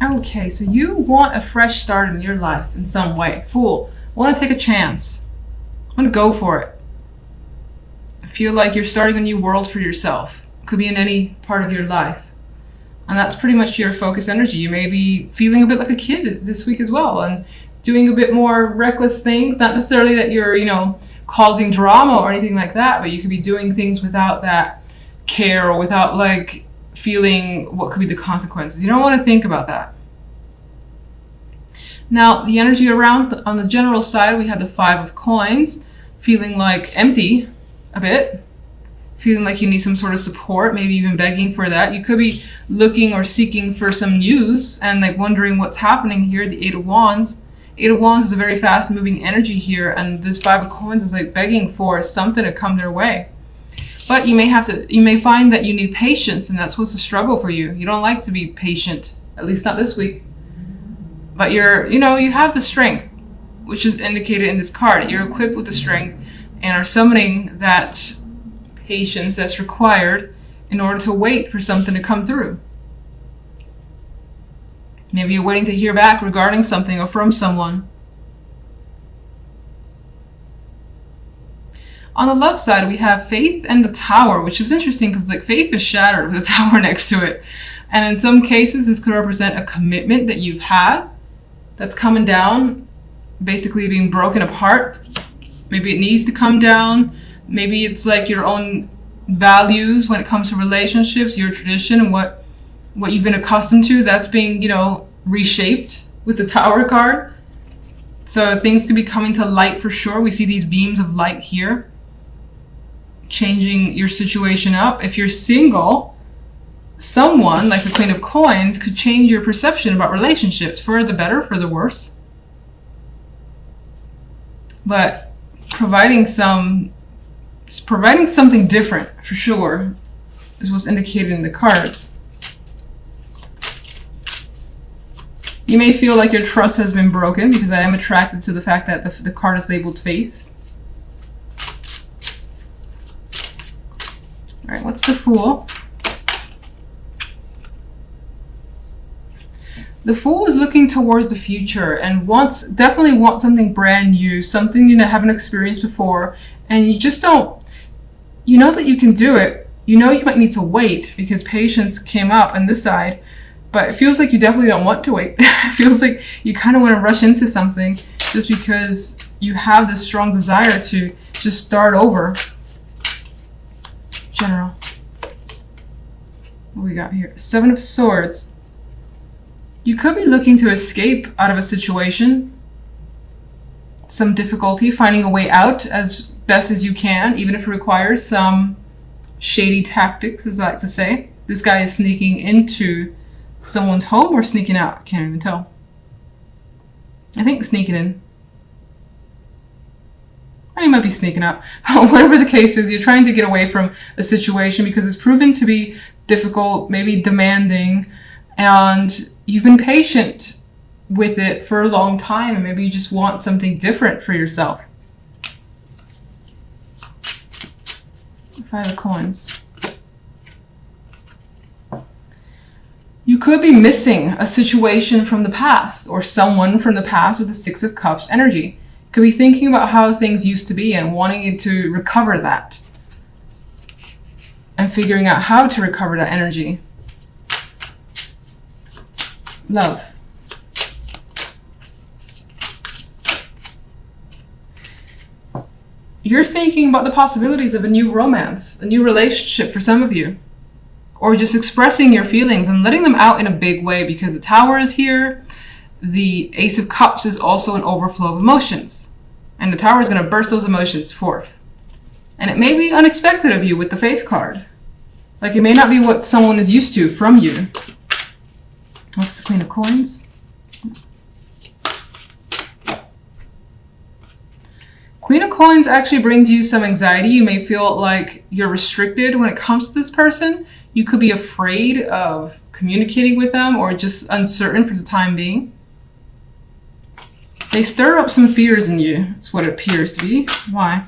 Okay, so you want a fresh start in your life in some way. Fool. Want to take a chance. Want to go for it. I feel like you're starting a new world for yourself. Could be in any part of your life. And that's pretty much your focus energy. You may be feeling a bit like a kid this week as well and doing a bit more reckless things. Not necessarily that you're, causing drama or anything like that, but you could be doing things without that care or without like feeling what could be the consequences. You don't want to think about that. Now, the energy around on the general side, we have the 5 of coins, feeling like empty a bit. Feeling like you need some sort of support, maybe even begging for that. You could be looking or seeking for some news and like wondering what's happening here. The 8 of Wands. 8 of Wands is a very fast moving energy here, and this 5 of coins is like begging for something to come their way. But you may find that you need patience, and that's what's a struggle for you. You don't like to be patient, at least not this week. But you have the strength, which is indicated in this card. You're equipped with the strength and are summoning that patience that's required in order to wait for something to come through. Maybe you're waiting to hear back regarding something or from someone. On the love side, we have Faith and the Tower, which is interesting because like Faith is shattered with a tower next to it. And in some cases, this could represent a commitment that you've had that's coming down, basically being broken apart. Maybe it needs to come down. Maybe it's like your own values when it comes to relationships, your tradition and what you've been accustomed to, that's being, reshaped with the Tower card. So things could be coming to light for sure. We see these beams of light here, changing your situation up. If you're single, someone like the Queen of Coins could change your perception about relationships for the better, for the worse. But providing something different for sure is what's indicated in the cards. You may feel like your trust has been broken because I am attracted to the fact that the card is labeled Faith. All right, what's the Fool? The Fool is looking towards the future and definitely wants something brand new, something you haven't experienced before, and you just don't. You know that you can do it. You know you might need to wait because patience came up on this side, but it feels like you definitely don't want to wait. It feels like you kind of want to rush into something just because you have this strong desire to just start over. General. What we got here? 7 of Swords. You could be looking to escape out of a situation, some difficulty, finding a way out as best as you can, even if it requires some shady tactics, as I like to say. This guy is sneaking into someone's home or sneaking out. I can't even tell. I think sneaking in. Or he might be sneaking out. Whatever the case is, you're trying to get away from a situation because it's proven to be difficult, maybe demanding, and you've been patient with it for a long time, and maybe you just want something different for yourself. 5 of Coins. You could be missing a situation from the past or someone from the past with the 6 of Cups energy. You could be thinking about how things used to be and wanting to recover that and figuring out how to recover that energy. Love. You're thinking about the possibilities of a new romance, a new relationship for some of you, or just expressing your feelings and letting them out in a big way because the Tower is here. The Ace of Cups is also an overflow of emotions, and the Tower is going to burst those emotions forth. And it may be unexpected of you with the Faith card. Like it may not be what someone is used to from you. What's the Queen of Coins? Queen of Coins actually brings you some anxiety. You may feel like you're restricted when it comes to this person. You could be afraid of communicating with them or just uncertain for the time being. They stir up some fears in you. That's what it appears to be. Why?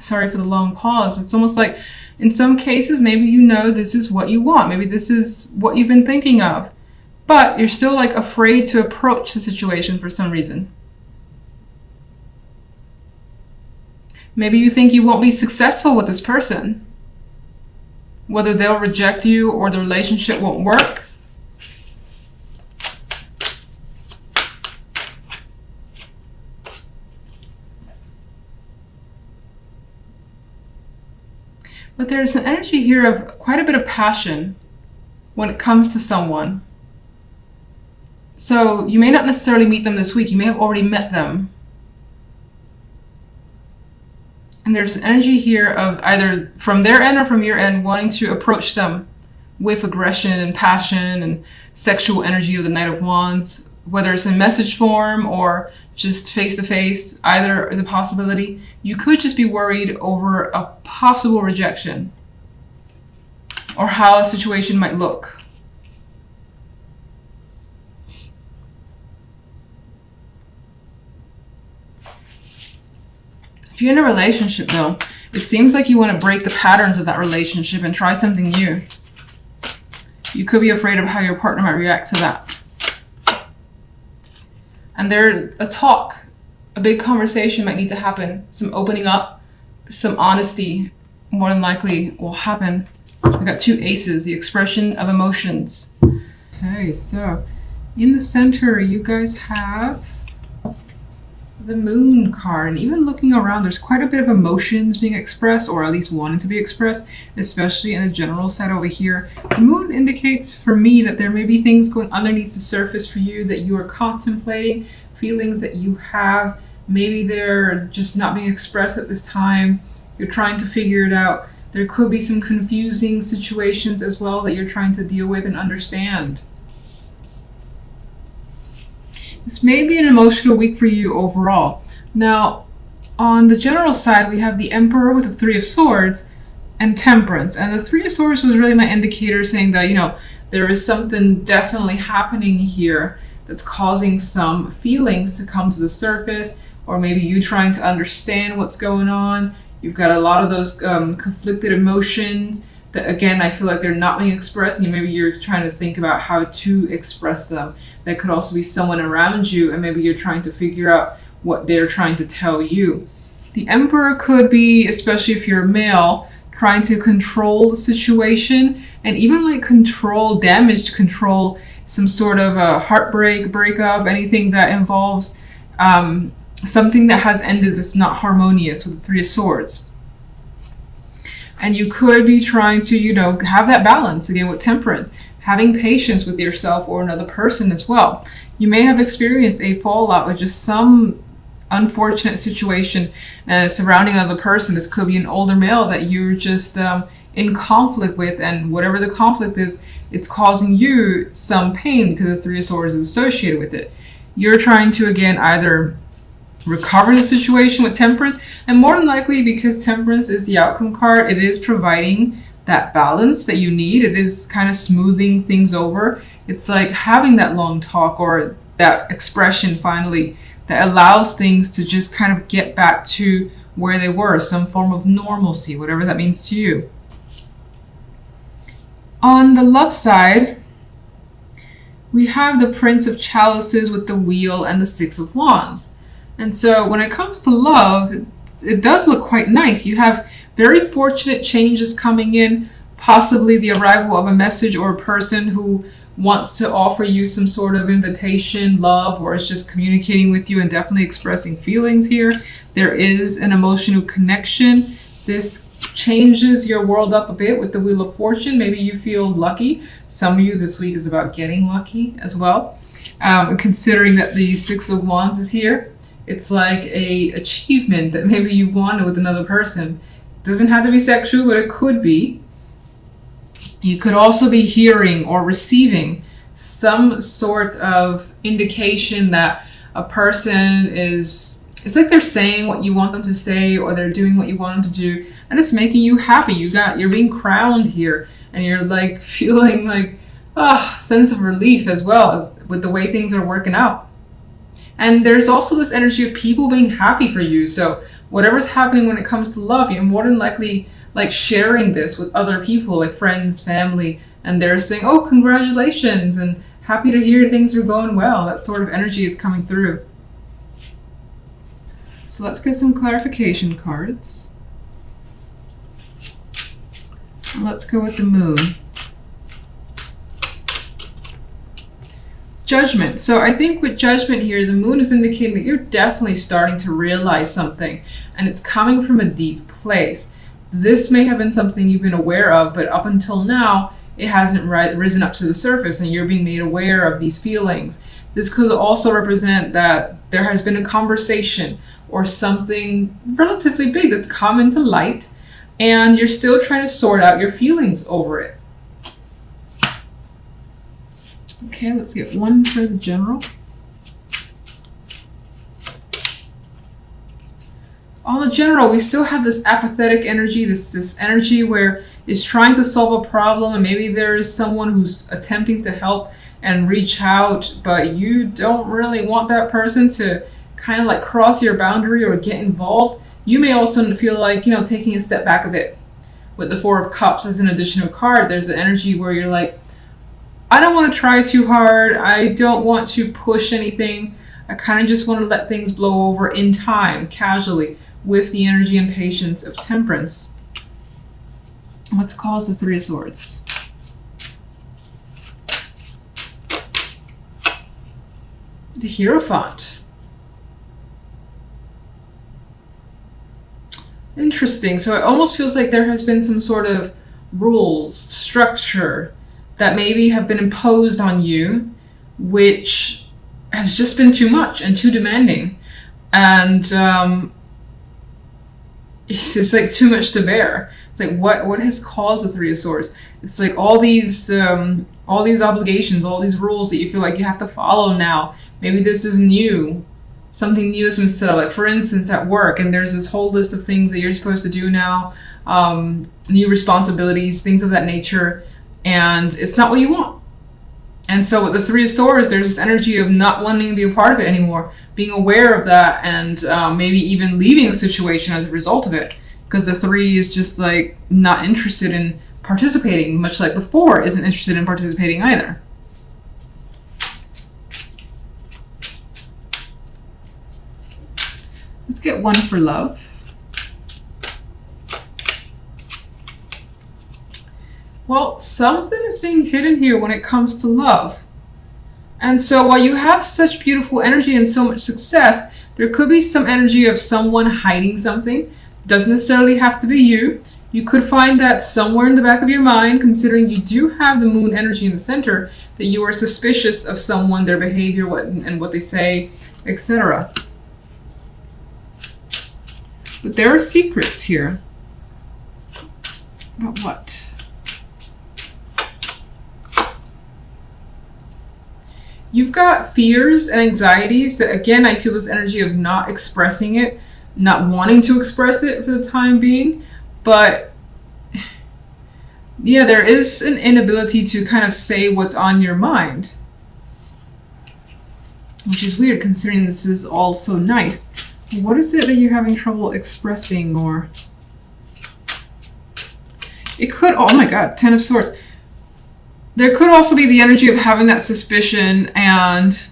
Sorry for the long pause. It's almost like in some cases, maybe you know this is what you want. Maybe this is what you've been thinking of. But you're still like afraid to approach the situation for some reason. Maybe you think you won't be successful with this person. Whether they'll reject you or the relationship won't work. But there's an energy here of quite a bit of passion when it comes to someone. So you may not necessarily meet them this week. You may have already met them. And there's an energy here of either from their end or from your end wanting to approach them with aggression and passion and sexual energy of the Knight of Wands, whether it's in message form or just face to face, either is a possibility. You could just be worried over a possible rejection or how a situation might look. If you're in a relationship though, it seems like you want to break the patterns of that relationship and try something new. You could be afraid of how your partner might react to that. And a big conversation might need to happen. Some opening up, some honesty more than likely will happen. I've got 2 aces, the expression of emotions. Okay, so in the center, you guys have the Moon card. And even looking around, there's quite a bit of emotions being expressed, or at least wanting to be expressed, especially in the general side over here. The Moon indicates for me that there may be things going underneath the surface for you that you are contemplating, feelings that you have. Maybe they're just not being expressed at this time. You're trying to figure it out. There could be some confusing situations as well that you're trying to deal with and understand. This may be an emotional week for you overall. Now, on the general side, we have the Emperor with the 3 of Swords and Temperance. And the 3 of Swords was really my indicator saying that, there is something definitely happening here that's causing some feelings to come to the surface, or maybe you trying to understand what's going on. You've got a lot of those conflicted emotions that, again, I feel like they're not being expressed, and maybe you're trying to think about how to express them. That could also be someone around you, and maybe you're trying to figure out what they're trying to tell you. The Emperor could be, especially if you're a male, trying to control the situation, and even like control damage, control some sort of a heartbreak, breakup, anything that involves something that has ended that's not harmonious with the 3 of Swords. And you could be trying to, have that balance, again, with Temperance, having patience with yourself or another person as well. You may have experienced a fallout with just some unfortunate situation surrounding another person. This could be an older male that you're just in conflict with, and whatever the conflict is, it's causing you some pain because the 3 of Swords is associated with it. You're trying to, again, either recover the situation with Temperance, and more than likely, because Temperance is the outcome card, it is providing that balance that you need. It is kind of smoothing things over. It's like having that long talk or that expression finally that allows things to just kind of get back to where they were, some form of normalcy, whatever that means to you. On the love side, we have the Prince of Chalices with the Wheel and the 6 of Wands. And so when it comes to love, it does look quite nice. You have very fortunate changes coming in, possibly the arrival of a message or a person who wants to offer you some sort of invitation, love, or is just communicating with you and definitely expressing feelings here. There is an emotional connection. This changes your world up a bit with the Wheel of Fortune. Maybe you feel lucky. Some of you this week is about getting lucky as well. Considering that the 6 of Wands is here, it's like a achievement that maybe you wanted with another person. It doesn't have to be sexual, but it could be. You could also be hearing or receiving some sort of indication that a person is, it's like they're saying what you want them to say, or they're doing what you want them to do, and it's making you happy. You're being crowned here, and you're like feeling like sense of relief as well with the way things are working out. And there's also this energy of people being happy for you. So whatever's happening when it comes to love, you're more than likely like sharing this with other people, like friends, family, and they're saying, oh, congratulations, and happy to hear things are going well. That sort of energy is coming through. So let's get some clarification cards. Let's go with the moon. Judgment. So I think with judgment here, the moon is indicating that you're definitely starting to realize something, and it's coming from a deep place. This may have been something you've been aware of, but up until now, it hasn't risen up to the surface, and you're being made aware of these feelings. This could also represent that there has been a conversation or something relatively big that's come into light, and you're still trying to sort out your feelings over it. Okay, let's get one for the general. On the general, we still have this apathetic energy, this energy where it's trying to solve a problem, and maybe there is someone who's attempting to help and reach out, but you don't really want that person to kind of like cross your boundary or get involved. You may also feel like, taking a step back a bit. With the Four of Cups as an additional card, there's the energy where you're like, I don't want to try too hard. I don't want to push anything. I kind of just want to let things blow over in time, casually, with the energy and patience of Temperance. Let's cause the Three of Swords. The Hierophant. Interesting. So it almost feels like there has been some sort of rules, structure that maybe have been imposed on you, which has just been too much and too demanding. And it's like too much to bear. It's like, what has caused the Three of Swords? It's like all these obligations, all these rules that you feel like you have to follow now. Maybe this is new. Something new has been set up, like for instance at work, and there's this whole list of things that you're supposed to do now, new responsibilities, things of that nature, and it's not what you want. And so with the Three of Swords, there's this energy of not wanting to be a part of it anymore, being aware of that, and maybe even leaving a situation as a result of it, because the Three is just like not interested in participating, much like the Four isn't interested in participating either. Let's get one for love. Well, something is being hidden here when it comes to love. And so while you have such beautiful energy and so much success, there could be some energy of someone hiding something. Doesn't necessarily have to be you. You could find that somewhere in the back of your mind, considering you do have the moon energy in the center, that you are suspicious of someone, their behavior, what they say, etc. But there are secrets here. About what? You've got fears and anxieties that, again, I feel this energy of not expressing it, not wanting to express it for the time being. But yeah, there is an inability to kind of say what's on your mind, which is weird considering this is all so nice. What is it that you're having trouble expressing? Or it could, oh my god, Ten of Swords. There could also be the energy of having that suspicion and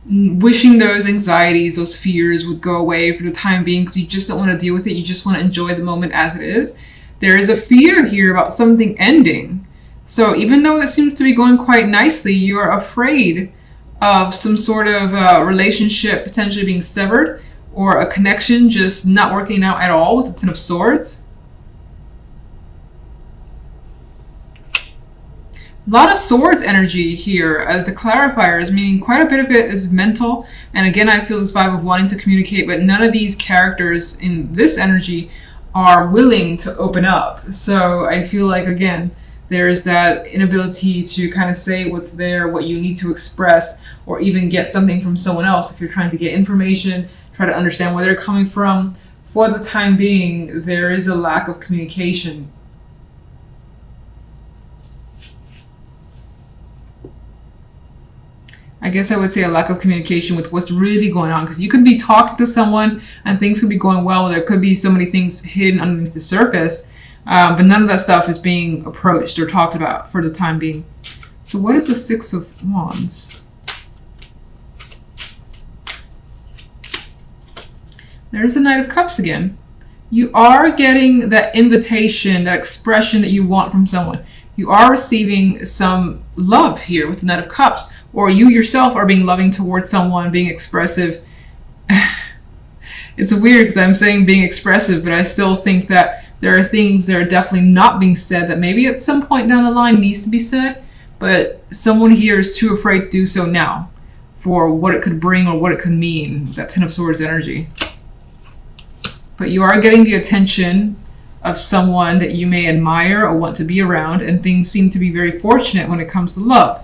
wishing those anxieties, those fears would go away for the time being because you just don't want to deal with it. You just want to enjoy the moment as it is. There is a fear here about something ending. So even though it seems to be going quite nicely, you're afraid of some sort of relationship potentially being severed, or a connection just not working out at all with the Ten of Swords. A lot of swords energy here as the clarifiers, meaning quite a bit of it is mental. And again, I feel this vibe of wanting to communicate, but none of these characters in this energy are willing to open up. So I feel like, again, there's that inability to kind of say what's there, what you need to express, or even get something from someone else. If you're trying to get information, try to understand where they're coming from. For the time being, there is a lack of communication. I guess I would say a lack of communication with what's really going on, because you could be talking to someone and things could be going well. There could be so many things hidden underneath the surface, but none of that stuff is being approached or talked about for the time being. So what is the Six of Wands? There's the Knight of Cups again. You are getting that invitation, that expression that you want from someone. You are receiving some love here with the Knight of Cups, or you yourself are being loving towards someone, being expressive. It's weird because I'm saying being expressive, but I still think that there are things that are definitely not being said that maybe at some point down the line needs to be said, but someone here is too afraid to do so now for what it could bring or what it could mean, that Ten of Swords energy. But you are getting the attention of someone that you may admire or want to be around, and things seem to be very fortunate when it comes to love.